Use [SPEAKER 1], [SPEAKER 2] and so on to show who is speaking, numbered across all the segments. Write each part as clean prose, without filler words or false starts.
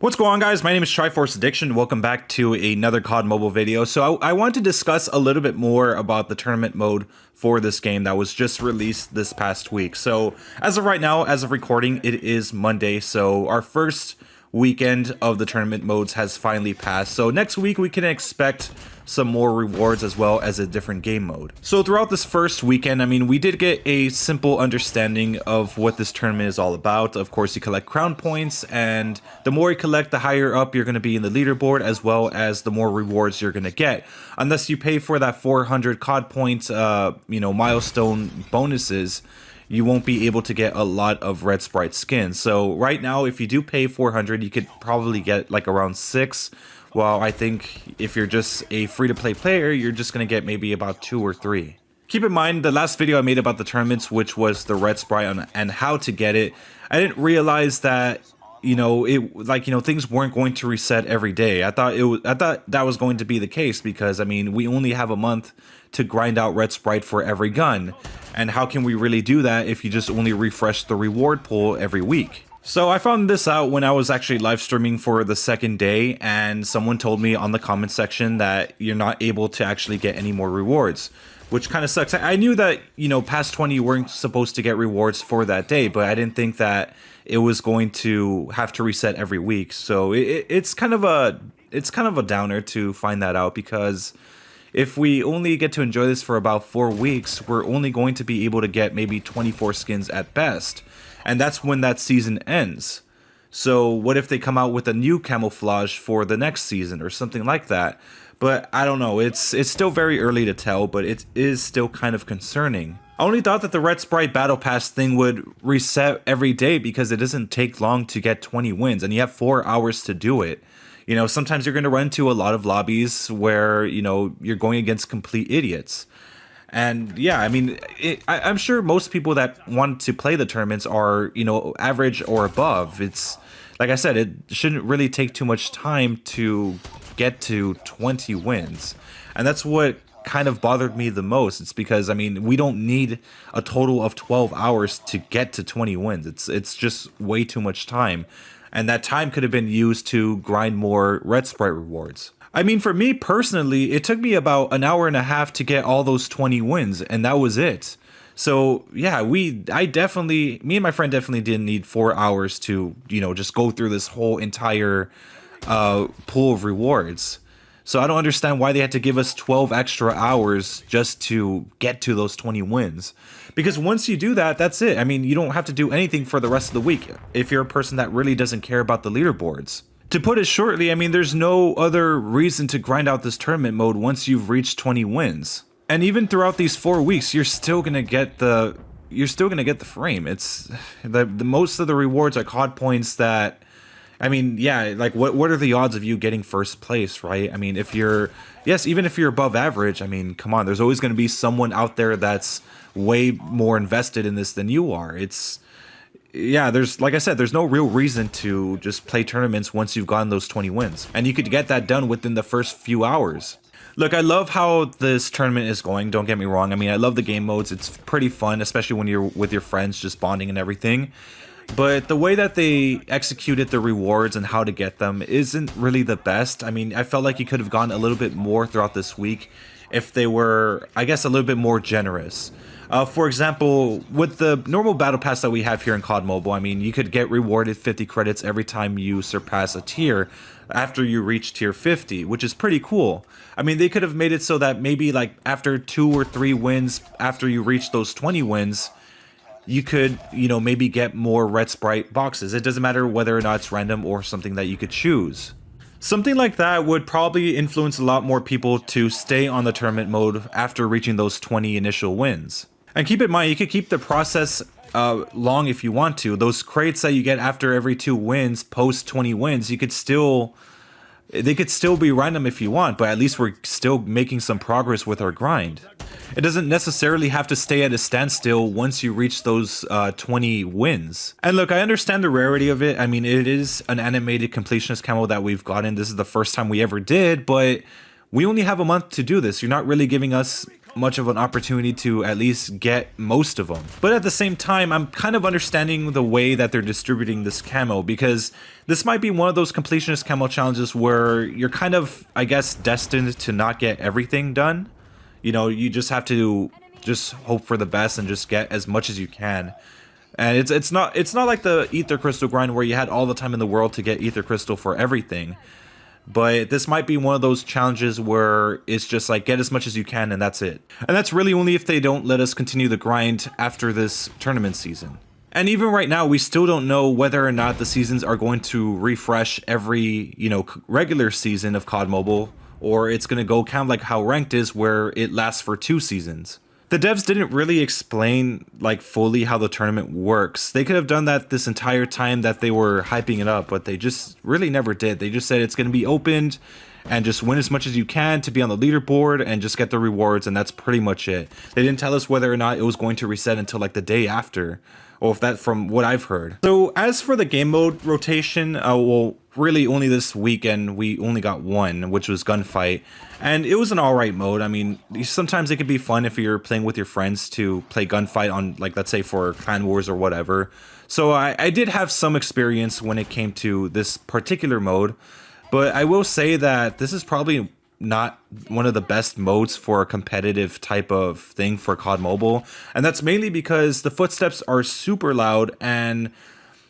[SPEAKER 1] What's going on, guys? My name is Triforce Addiction. Welcome back to another COD mobile video. So I want to discuss a little bit more about the tournament mode for this game that was just released this past week. So as of right now, as of recording, it is Monday. So our first weekend of the tournament modes has finally passed. So next week we can expect some more rewards as well as a different game mode. So throughout this first weekend, I mean, we did get a simple understanding of what this tournament is all about. Of course, you collect crown points, and the more you collect, the higher up you're going to be in the leaderboard, as well as the more rewards you're going to get. Unless you pay for that 400 COD points, milestone bonuses, you won't be able to get a lot of red Sprite skins. So right now, if you do pay 400, you could probably get like around 6. Well, I think if you're just a free-to-play player, you're just going to get maybe about 2 or 3. Keep in mind, the last video I made about the tournaments, which was the red Sprite and how to get it, I didn't realize that, things weren't going to reset every day. I thought that was going to be the case because, I mean, we only have a month to grind out red Sprite for every gun. And how can we really do that if you just only refresh the reward pool every week? So I found this out when I was actually live streaming for the second day, and someone told me on the comment section that you're not able to actually get any more rewards, which kind of sucks. I knew that, past 20 you weren't supposed to get rewards for that day, but I didn't think that it was going to have to reset every week. So it's kind of a downer to find that out, because if we only get to enjoy this for about 4 weeks, we're only going to be able to get maybe 24 skins at best. And that's when that season ends. So what if they come out with a new camouflage for the next season or something like that? But I don't know, it's still very early to tell, but it is still kind of concerning. I only thought that the Red Sprite Battle Pass thing would reset every day because it doesn't take long to get 20 wins and you have 4 hours to do it. Sometimes you're going to run into a lot of lobbies where, you're going against complete idiots. And yeah, I mean, I'm sure most people that want to play the tournaments are, average or above. It's, like I said, it shouldn't really take too much time to get to 20 wins. And that's what kind of bothered me the most. It's because, I mean, we don't need a total of 12 hours to get to 20 wins. It's just way too much time. And that time could have been used to grind more red Sprite rewards. I mean, for me personally, it took me about an hour and a half to get all those 20 wins, and that was it. So yeah, me and my friend definitely didn't need 4 hours to, just go through this whole entire pool of rewards. So I don't understand why they had to give us 12 extra hours just to get to those 20 wins. Because once you do that, that's it. I mean, you don't have to do anything for the rest of the week if you're a person that really doesn't care about the leaderboards. To put it shortly, I mean, there's no other reason to grind out this tournament mode once you've reached 20 wins. And even throughout these 4 weeks, you're still gonna get the frame. It's the most of the rewards are COD points that, I mean, yeah, like what are the odds of you getting first place, right? I mean, even if you're above average, I mean, come on, there's always gonna be someone out there that's way more invested in this than you are. Yeah, like I said, there's no real reason to just play tournaments once you've gotten those 20 wins. And you could get that done within the first few hours. Look, I love how this tournament is going, don't get me wrong. I mean, I love the game modes. It's pretty fun, especially when you're with your friends just bonding and everything. But the way that they executed the rewards and how to get them isn't really the best. I mean, I felt like you could have gone a little bit more throughout this week if they were, I guess, a little bit more generous. For example, with the normal battle pass that we have here in COD Mobile, I mean, you could get rewarded 50 credits every time you surpass a tier after you reach tier 50, which is pretty cool. I mean, they could have made it so that maybe like after 2 or 3 wins, after you reach those 20 wins, you could, maybe get more red Sprite boxes. It doesn't matter whether or not it's random or something that you could choose. Something like that would probably influence a lot more people to stay on the tournament mode after reaching those 20 initial wins. And keep in mind, you could keep the process long if you want to. Those crates that you get after every 2 wins, post 20 wins, they could still be random if you want, but at least we're still making some progress with our grind. It doesn't necessarily have to stay at a standstill once you reach those 20 wins. And look, I understand the rarity of it. I mean, it is an animated completionist camo that we've gotten. This is the first time we ever did, but we only have a month to do this. You're not really giving us much of an opportunity to at least get most of them. But at the same time, I'm kind of understanding the way that they're distributing this camo, because this might be one of those completionist camo challenges where you're kind of, I guess, destined to not get everything done. You know, you just have to just hope for the best and just get as much as you can. And it's not like the Ether Crystal grind where you had all the time in the world to get Ether Crystal for everything. But this might be one of those challenges where it's just like, get as much as you can and that's it. And that's really only if they don't let us continue the grind after this tournament season. And even right now, we still don't know whether or not the seasons are going to refresh every, you know, regular season of COD Mobile, or it's going to go kind of like how ranked is, where it lasts for 2 seasons. The devs didn't really explain like fully how the tournament works. They could have done that this entire time that they were hyping it up, but they just really never did. They just said it's going to be opened and just win as much as you can to be on the leaderboard and just get the rewards, and that's pretty much it. They didn't tell us whether or not it was going to reset until like the day after, or if that, from what I've heard. So as for the game mode rotation, well, really only this weekend we only got one, which was Gunfight, and it was an alright mode. I mean, sometimes it could be fun if you're playing with your friends to play Gunfight on, like, let's say for Clan Wars or whatever. So I did have some experience when it came to this particular mode, but I will say that this is probably not one of the best modes for a competitive type of thing for COD Mobile, and that's mainly because the footsteps are super loud, and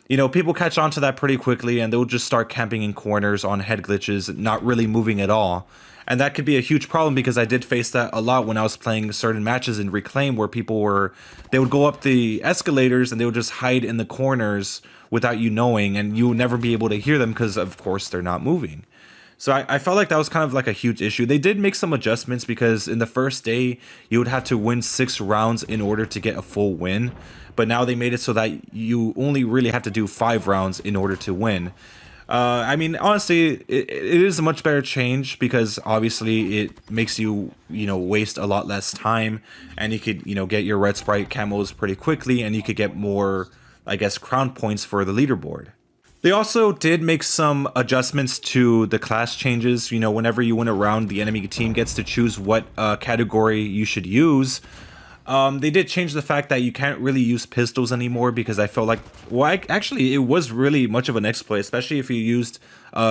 [SPEAKER 1] you know, people catch on to that pretty quickly and they'll just start camping in corners on head glitches, not really moving at all. And that could be a huge problem, because I did face that a lot when I was playing certain matches in Reclaim, where they would go up the escalators and they would just hide in the corners without you knowing, and you would never be able to hear them because of course they're not moving. So I felt like that was kind of like a huge issue. They did make some adjustments, because in the first day you would have to win 6 rounds in order to get a full win. But now they made it so that you only really have to do 5 rounds in order to win. I mean, honestly, it is a much better change, because obviously it makes you, you know, waste a lot less time, and you could, you know, get your red Sprite camos pretty quickly, and you could get more, I guess, crown points for the leaderboard. They also did make some adjustments to the class changes. You know, whenever you win a round, the enemy team gets to choose what category you should use. They did change the fact that you can't really use pistols anymore, because I felt like, well, actually, it was really much of an exploit, especially if you used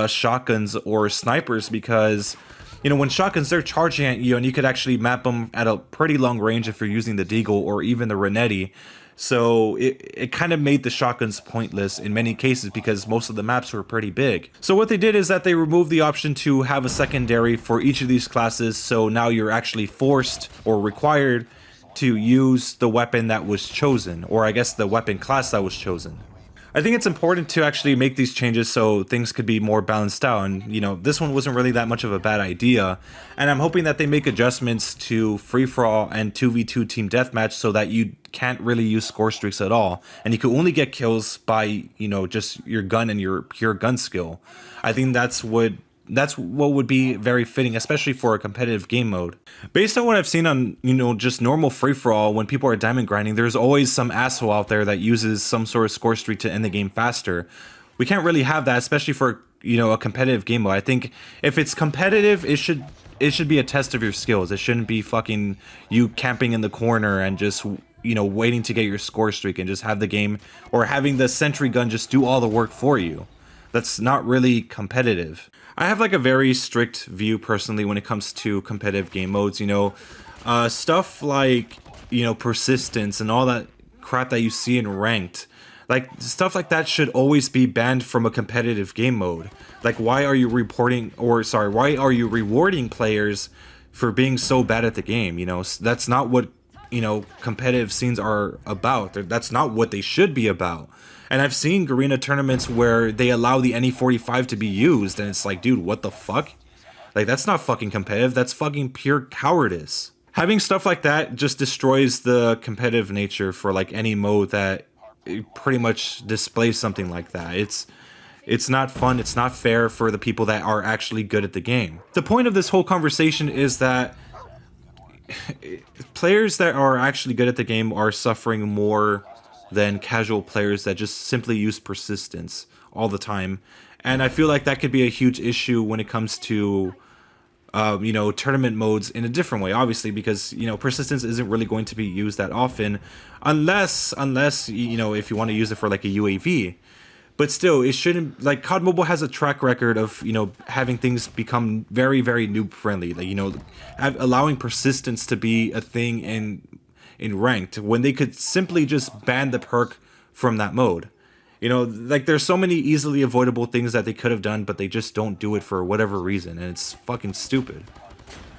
[SPEAKER 1] shotguns or snipers, because, you know, when shotguns, they're charging at you, and you could actually map them at a pretty long range if you're using the Deagle or even the Renetti. So it kind of made the shotguns pointless in many cases, because most of the maps were pretty big. So what they did is that they removed the option to have a secondary for each of these classes, so now you're actually forced or required to use the weapon that was chosen, or I guess the weapon class that was chosen. I think it's important to actually make these changes so things could be more balanced out, and you know, this one wasn't really that much of a bad idea, and I'm hoping that they make adjustments to free-for-all and 2v2 team deathmatch so that you can't really use score streaks at all, and you can only get kills by, you know, just your gun and your pure gun skill. I think that's what would be very fitting, especially for a competitive game mode. Based on what I've seen on, you know, just normal free-for-all, when people are diamond grinding, there's always some asshole out there that uses some sort of score streak to end the game faster. We can't really have that, especially for, you know, a competitive game mode. I think if it's competitive, it should be a test of your skills. It shouldn't be fucking you camping in the corner and just, you know, waiting to get your score streak and just have the game, or having the sentry gun just do all the work for you. That's not really competitive. I have like a very strict view personally when it comes to competitive game modes. You know, stuff like, you know, persistence and all that crap that you see in ranked, like stuff like that should always be banned from a competitive game mode. Like, why are you why are you rewarding players for being so bad at the game? You know, that's not what, you know, competitive scenes are about. That's not what they should be about. And I've seen Garena tournaments where they allow the NE45 to be used, and it's like, dude, what the fuck? Like, that's not fucking competitive, that's fucking pure cowardice. Having stuff like that just destroys the competitive nature for like any mode that pretty much displays something like that. It's not fun, it's not fair for the people that are actually good at the game. The point of this whole conversation is that players that are actually good at the game are suffering more than casual players that just simply use persistence all the time. And I feel like that could be a huge issue when it comes to tournament modes in a different way, obviously, because persistence isn't really going to be used that often, unless if you want to use it for like a UAV. But still, it shouldn't, like, COD Mobile has a track record of having things become very, very noob friendly, like allowing persistence to be a thing in ranked when they could simply just ban the perk from that mode. Like, there's so many easily avoidable things that they could have done, but they just don't do it for whatever reason, and it's fucking stupid.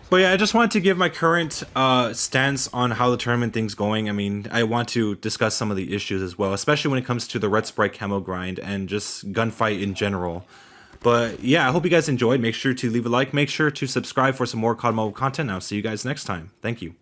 [SPEAKER 1] But yeah, I just wanted to give my current stance on how the tournament thing's going. I mean, I want to discuss some of the issues as well, especially when it comes to the red Sprite camo grind and just gunfight in general. But yeah, I hope you guys enjoyed. Make sure to leave a like, make sure to subscribe for some more COD Mobile content. I'll see you guys next time. Thank you.